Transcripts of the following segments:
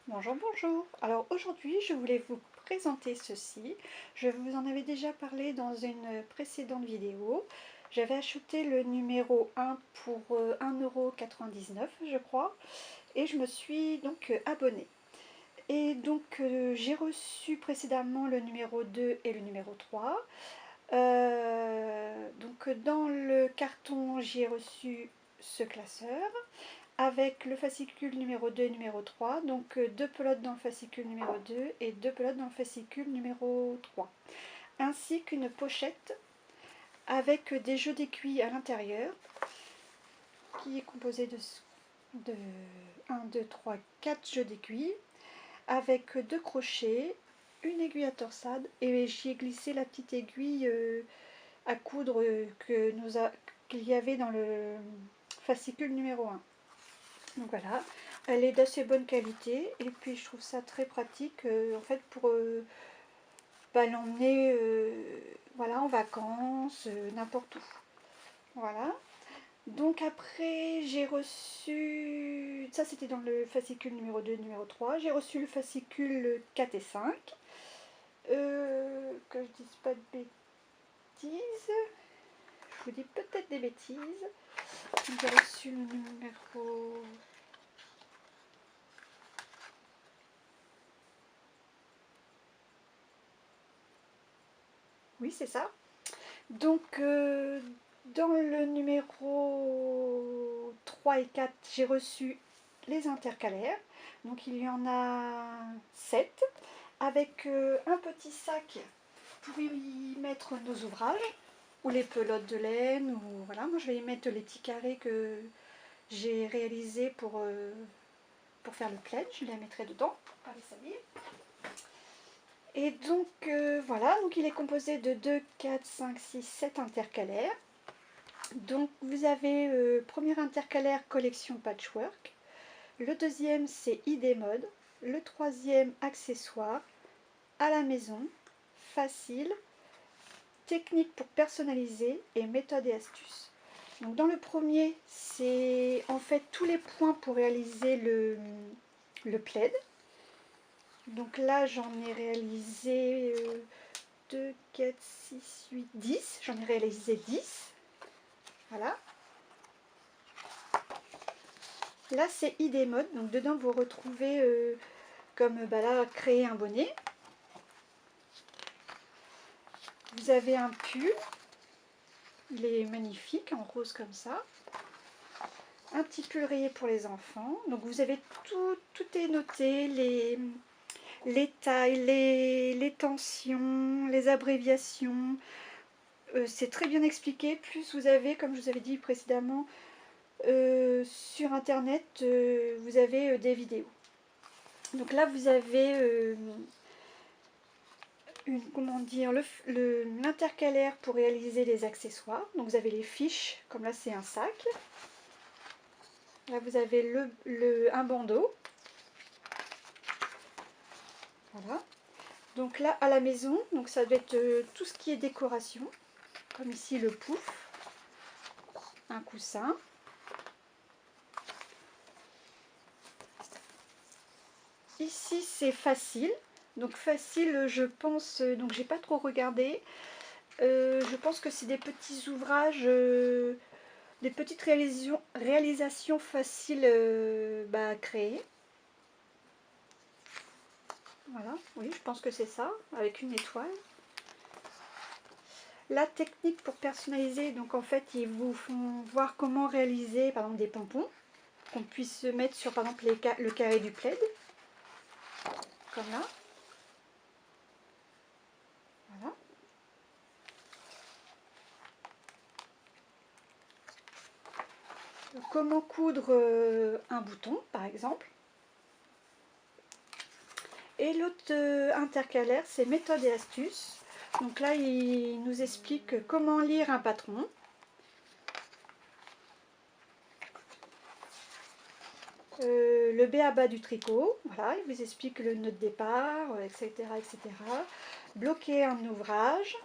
Bonjour, bonjour. Alors aujourd'hui, je voulais vous présenter ceci. Je vous en avais déjà parlé dans une précédente vidéo. J'avais acheté le numéro 1 pour 1,99 €, je crois, et je me suis donc abonnée. Et donc j'ai reçu précédemment le numéro 2 et le numéro 3. Donc dans le carton, j'ai reçu ce classeur avec le fascicule numéro 2 et numéro 3, donc deux pelotes dans le fascicule numéro 2 et deux pelotes dans le fascicule numéro 3, ainsi qu'une pochette avec des jeux d'aiguilles à l'intérieur, qui est composée de 1, 2, 3, 4 jeux d'aiguilles, avec deux crochets, une aiguille à torsade, et j'y ai glissé la petite aiguille à coudre qu'il y avait dans le fascicule numéro 1. Donc voilà, elle est d'assez bonne qualité et puis je trouve ça très pratique en fait pour l'emmener voilà, en vacances, n'importe où. Voilà. Donc après j'ai reçu, ça c'était dans le fascicule numéro 2 numéro 3, j'ai reçu le fascicule 4 et 5, que je dise pas de bêtises, je vous dis peut-être des bêtises. J'ai reçu le numéro... Oui, c'est ça. Donc, dans le numéro 3 et 4, j'ai reçu les intercalaires. Donc, il y en a 7, avec un petit sac pour y mettre nos ouvrages, ou les pelotes de laine, ou voilà. Moi, je vais y mettre les petits carrés que j'ai réalisés pour faire le plaid. Je les mettrai dedans, pour pas les salir. Et donc voilà, donc il est composé de 2, 4, 5, 6, 7 intercalaires. Donc vous avez premier intercalaire collection patchwork, le deuxième c'est idée mode, le troisième accessoires, à la maison, facile, technique pour personnaliser et méthode et astuces. Donc dans le premier, c'est en fait tous les points pour réaliser le plaid. Donc là j'en ai réalisé 2, 4, 6, 8, 10. J'en ai réalisé 10. Voilà. Là c'est idée mode. Donc dedans vous retrouvez comme là créer un bonnet. Vous avez un pull. Il est magnifique en rose comme ça. Un petit pull rayé pour les enfants. Donc vous avez tout est noté. Les tailles, les tensions, les abréviations. C'est très bien expliqué. Plus vous avez, comme je vous avais dit précédemment, sur internet, vous avez des vidéos. Donc là vous avez comment dire, l'intercalaire pour réaliser les accessoires. Donc vous avez les fiches, comme là c'est un sac. Là vous avez un bandeau. Voilà. Donc là à la maison, donc ça doit être tout ce qui est décoration, comme ici le pouf, un coussin. Ici c'est facile. Donc facile, je pense, donc j'ai pas trop regardé. Je pense que c'est des petits ouvrages, des petites réalisations faciles à créer. Voilà, oui, je pense que c'est ça, avec une étoile. La technique pour personnaliser, donc en fait, ils vous font voir comment réaliser, par exemple, des pompons, qu'on puisse mettre sur, par exemple, le carré du plaid, comme là. Voilà. Donc, comment coudre un bouton, par exemple. Et l'autre intercalaire, c'est méthode et astuces. Donc là, il nous explique comment lire un patron. Le b.a.-ba du tricot, voilà, il vous explique le nœud de départ, etc., etc. Bloquer un ouvrage.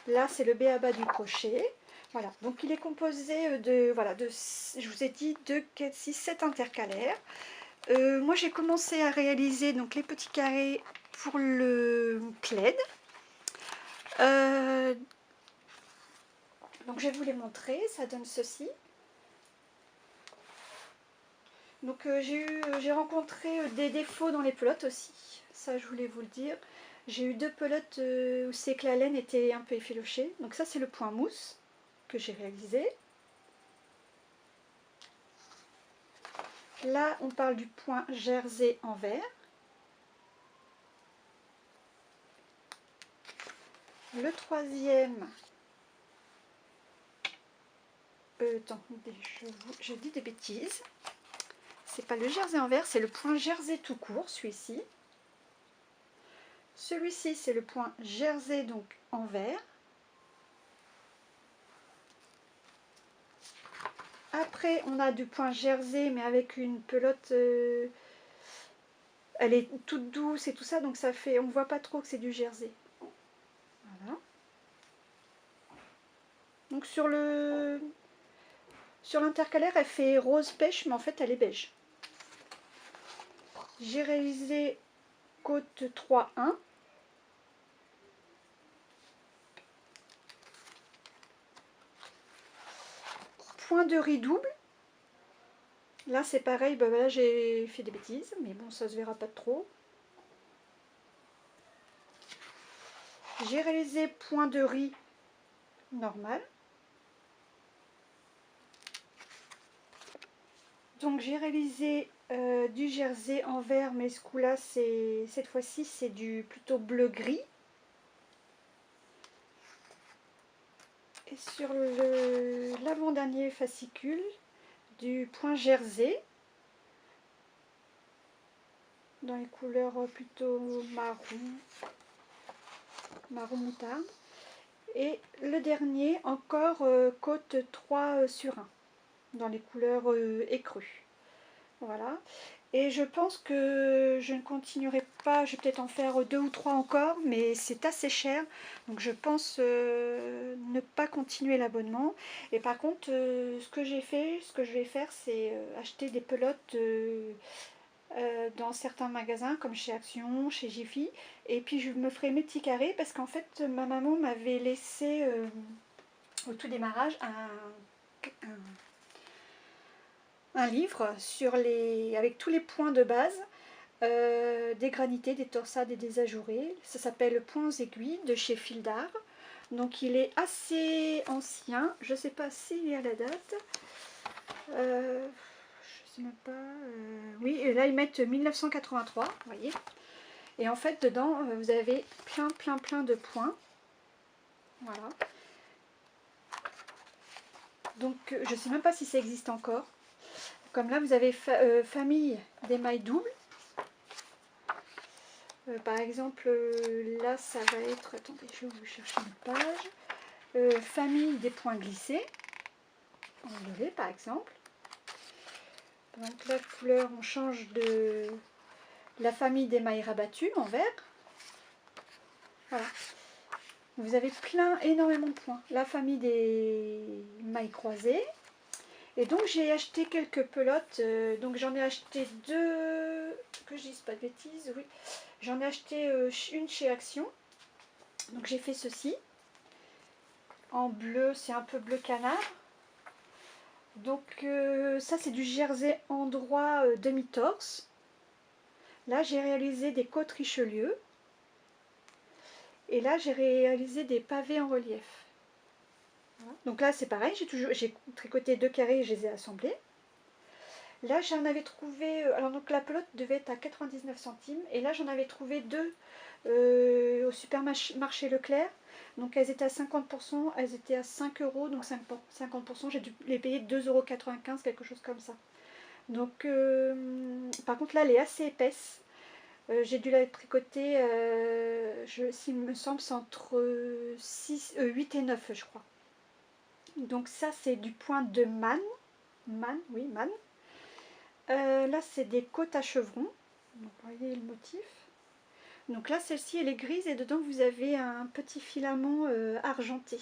Là, c'est le b.a.-ba du crochet. Voilà, donc il est composé de, voilà, je vous ai dit, 2, 4, 6, 7 intercalaires. Moi j'ai commencé à réaliser donc les petits carrés pour le plaid. Donc je vais vous les montrer, ça donne ceci. Donc j'ai rencontré des défauts dans les pelotes aussi, ça je voulais vous le dire. J'ai eu 2 pelotes où c'est que la laine était un peu effilochée. Donc ça c'est le point mousse que j'ai réalisé. Là on parle du point jersey en vert. Le troisième, attendez, je dis des bêtises. C'est pas le jersey en vert, c'est le point jersey tout court, celui-ci. Celui-ci, c'est le point jersey donc en vert. Après, on a du point jersey, mais avec une pelote, elle est toute douce et tout ça, donc ça fait, on voit pas trop que c'est du jersey. Voilà. Donc sur l'intercalaire, elle fait rose pêche, mais en fait, elle est beige. J'ai réalisé côte 3-1. Point de riz double. Là c'est pareil, bah là j'ai fait des bêtises, mais bon ça se verra pas trop. J'ai réalisé point de riz normal. Donc j'ai réalisé du jersey en vert, mais ce coup là cette fois-ci c'est du plutôt bleu gris. Et sur l'avant-dernier fascicule, du point jersey, dans les couleurs plutôt marron moutarde. Et le dernier, encore côte 3 sur 1, dans les couleurs écrues. Voilà. Et je pense que je ne continuerai pas, je vais peut-être en faire 2 ou 3 encore, mais c'est assez cher. Donc je pense ne pas continuer l'abonnement. Et par contre, ce que je vais faire, c'est acheter des pelotes dans certains magasins, comme chez Action, chez Jiffy. Et puis je me ferai mes petits carrés, parce qu'en fait, ma maman m'avait laissé au tout démarrage un livre avec tous les points de base, des granités, des torsades et des ajourés. Ça s'appelle Points aiguilles de chez Fil d'Art. Donc il est assez ancien, je ne sais pas s'il est à la date. Je sais même pas. Oui, et là ils mettent 1983, vous voyez. Et en fait dedans vous avez plein de points. Voilà. Donc je ne sais même pas si ça existe encore. Comme là vous avez famille d'émail double. Par exemple, là ça va être, attendez, je vais vous chercher une page. Famille des points glissés, en violet par exemple. Donc la couleur, on change de la famille des mailles rabattues en vert. Voilà. Vous avez énormément de points. La famille des mailles croisées. Et donc j'ai acheté quelques pelotes. Donc j'en ai acheté 2, que je dise pas de bêtises, oui. J'en ai acheté une chez Action. Donc j'ai fait ceci. En bleu, c'est un peu bleu canard. Donc ça c'est du jersey endroit demi-torse. Là j'ai réalisé des côtes Richelieu. Et là j'ai réalisé des pavés en relief. Voilà. Donc là c'est pareil, j'ai tricoté 2 carrés et je les ai assemblés. Là j'en avais trouvé, alors donc la pelote devait être à 99 centimes. Et là j'en avais trouvé 2 au supermarché Leclerc. Donc elles étaient à 50%, elles étaient à 5 €, donc 50%, j'ai dû les payer 2,95 €, quelque chose comme ça. Donc par contre là elle est assez épaisse. J'ai dû la tricoter, s'il me semble, c'est entre 8 et 9 je crois. Donc ça c'est du point de Man. Oui, Man. Là c'est des côtes à chevrons. Donc, vous voyez le motif. Donc là celle-ci elle est grise et dedans vous avez un petit filament argenté.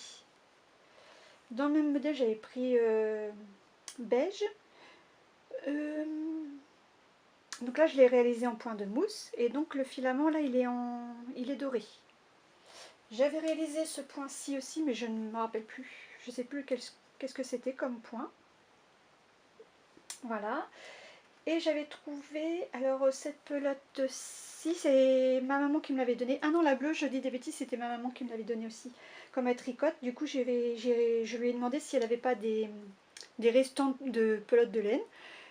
Dans le même modèle j'avais pris beige. Donc là je l'ai réalisé en point de mousse et donc le filament là il est doré. J'avais réalisé ce point-ci aussi mais je ne me rappelle plus. Je ne sais plus qu'est-ce que c'était comme point. Voilà. Et j'avais trouvé, alors cette pelote-ci, c'est ma maman qui me l'avait donnée. Ah non, la bleue, je dis des bêtises, c'était ma maman qui me l'avait donnée aussi, comme elle tricote. Du coup, je lui ai demandé si elle n'avait pas des restants de pelote de laine.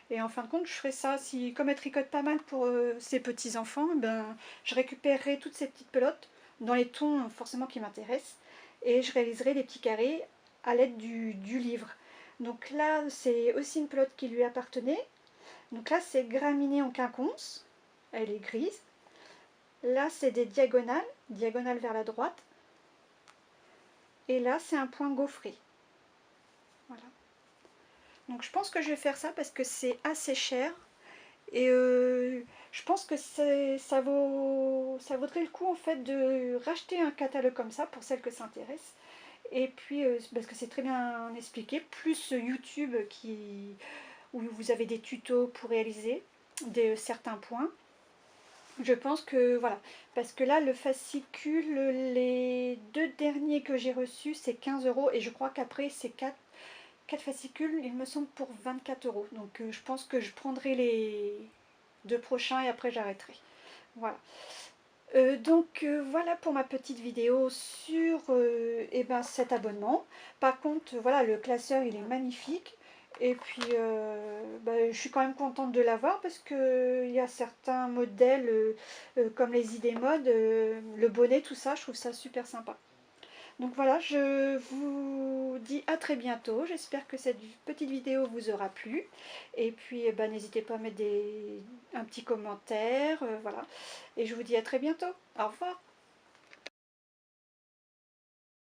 Et en fin de compte, je ferai ça, si, comme elle tricote pas mal pour ses petits-enfants, ben, je récupérerai toutes ces petites pelotes dans les tons forcément qui m'intéressent. Et je réaliserai des petits carrés à l'aide du livre. Donc là, c'est aussi une pelote qui lui appartenait. Donc là, c'est graminé en quinconce, elle est grise. Là, c'est des diagonales, diagonales vers la droite. Et là, c'est un point gaufré. Voilà. Donc je pense que je vais faire ça parce que c'est assez cher. Et je pense que ça vaudrait le coup en fait de racheter un catalogue comme ça pour celles que ça intéresse. Et puis, parce que c'est très bien expliqué, plus YouTube où vous avez des tutos pour réaliser certains points. Je pense que voilà, parce que là le fascicule, les deux derniers que j'ai reçus c'est 15 € et je crois qu'après c'est 4 fascicules, il me semble pour 24 €. Donc je pense que je prendrai les deux prochains et après j'arrêterai. Voilà. Voilà pour ma petite vidéo sur eh ben, cet abonnement. Par contre, voilà, le classeur il est magnifique. Et puis, je suis quand même contente de l'avoir parce que il y a certains modèles comme les idées mode, le bonnet, tout ça, je trouve ça super sympa. Donc voilà, je vous dis à très bientôt. J'espère que cette petite vidéo vous aura plu. Et puis, n'hésitez pas à mettre un petit commentaire. Voilà. Et je vous dis à très bientôt. Au revoir.